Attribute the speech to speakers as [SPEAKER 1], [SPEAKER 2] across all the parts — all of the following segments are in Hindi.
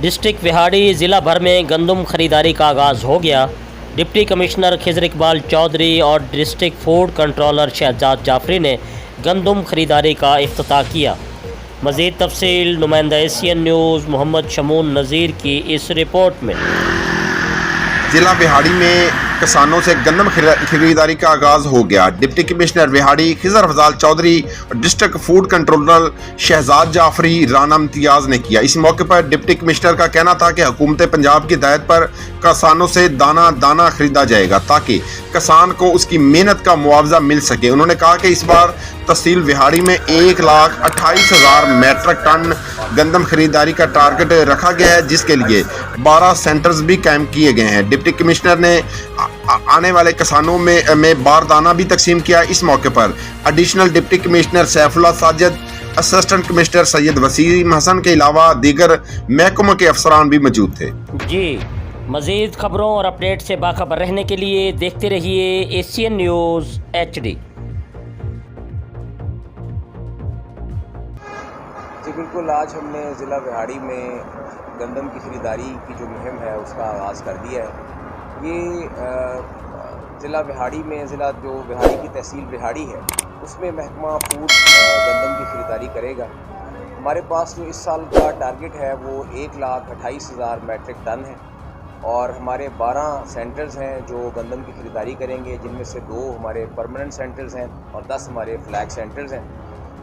[SPEAKER 1] डिस्ट्रिक्ट विहाड़ी ज़िला भर में गंदम खरीदारी का आगाज़ हो गया। डिप्टी कमिश्नर खिज़र इकबाल चौधरी और district food controller Shahzad Jafri ने गंदम खरीदारी का इफ्तिताह किया। मज़ीद तफसील नुमाइंदा एशियन न्यूज़ मोहम्मद शमून नज़ीर की इस रिपोर्ट में।
[SPEAKER 2] जिला विहाड़ी में किसानों से गंदम खरीदारी का आगाज हो गया। डिप्टी कमिश्नर विहाड़ी खिज़र इकबाल चौधरी और district food controller Shahzad Jafri Rana Imtiaz ने किया। इस मौके पर डिप्टी कमिश्नर का कहना था कि हुकूमत पंजाब की हिदायत पर किसानों से दाना दाना खरीदा जाएगा ताकि किसान को उसकी मेहनत का मुआवजा मिल सके। उन्होंने कहा कि इस बार तहसील विहाड़ी में 1,28,000 मैट्रिक टन गंदम खरीदारी का टारगेट रखा गया है, जिसके लिए 12 सेंटर्स भी कायम किए गए हैं। डिप्टी कमिश्नर ने आने वाले किसानों में बारदाना भी तकसीम किया। इस मौके पर additional deputy commissioner Saifullah Sajid, assistant commissioner Syed Waseem Hassan के अलावा दीगर महकमों के अफसरान भी मौजूद थे।
[SPEAKER 1] जी, मज़ीद खबरों और अपडेट से बाखबर रहने के लिए देखते रहिए एशियन न्यूज़ HD।
[SPEAKER 3] जी बिल्कुल, आज हमने ज़िला विहाड़ी में गंदम की ख़रीदारी की जो मुहिम है उसका आगाज़ कर दिया है। ये ज़िला विहाड़ी में जो विहाड़ी की तहसील विहाड़ी है उसमें महकमा फूड गंदम की ख़रीदारी करेगा। हमारे पास जो इस साल का टारगेट है वो 1,28,000 मैट्रिक टन है और हमारे 12 सेंटर्स हैं जो गंदम की ख़रीदारी करेंगे, जिनमें से 2 हमारे परमानेंट सेंटर्स हैं और 10 हमारे फ्लैग सेंटर्स हैं।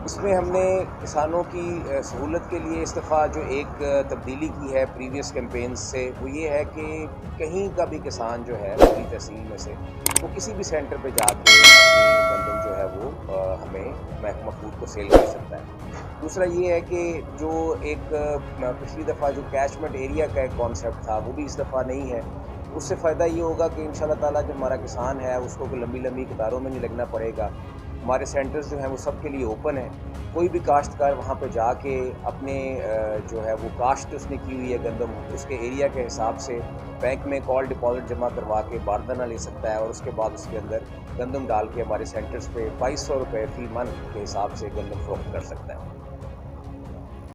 [SPEAKER 3] इसमें हमने किसानों की सहूलत के लिए इस दफ़ा जो एक तब्दीली की है प्रीवियस कैंपेन्स से, वो ये है कि कहीं का भी किसान जो है पूरी तहसील में से वो किसी भी सेंटर पे जाके अपनी गंदम जो है वो हमें महकमा फूड को सेल कर सकता है। दूसरा ये है कि जो एक पिछली दफ़ा जो कैचमेंट एरिया का एक कॉन्सेप्ट था वो भी इस दफ़ा नहीं है। उससे फ़ायदा ये होगा कि इंशाल्लाह ताला जो हमारा किसान है उसको लंबी लंबी कतारों में नहीं लगना पड़ेगा। हमारे सेंटर्स जो हैं वो सब के लिए ओपन है। कोई भी काश्तकार वहाँ पे जाके अपने जो है वो काश्त उसने की हुई है गंदम, उसके एरिया के हिसाब से बैंक में कॉल डिपॉजिट जमा करवा के बारदाना ले सकता है और उसके बाद उसके अंदर गंदम डाल के हमारे सेंटर्स पे 2,200 रुपये फ़ी मन के हिसाब से गंदम फ़रोख्त कर सकता है।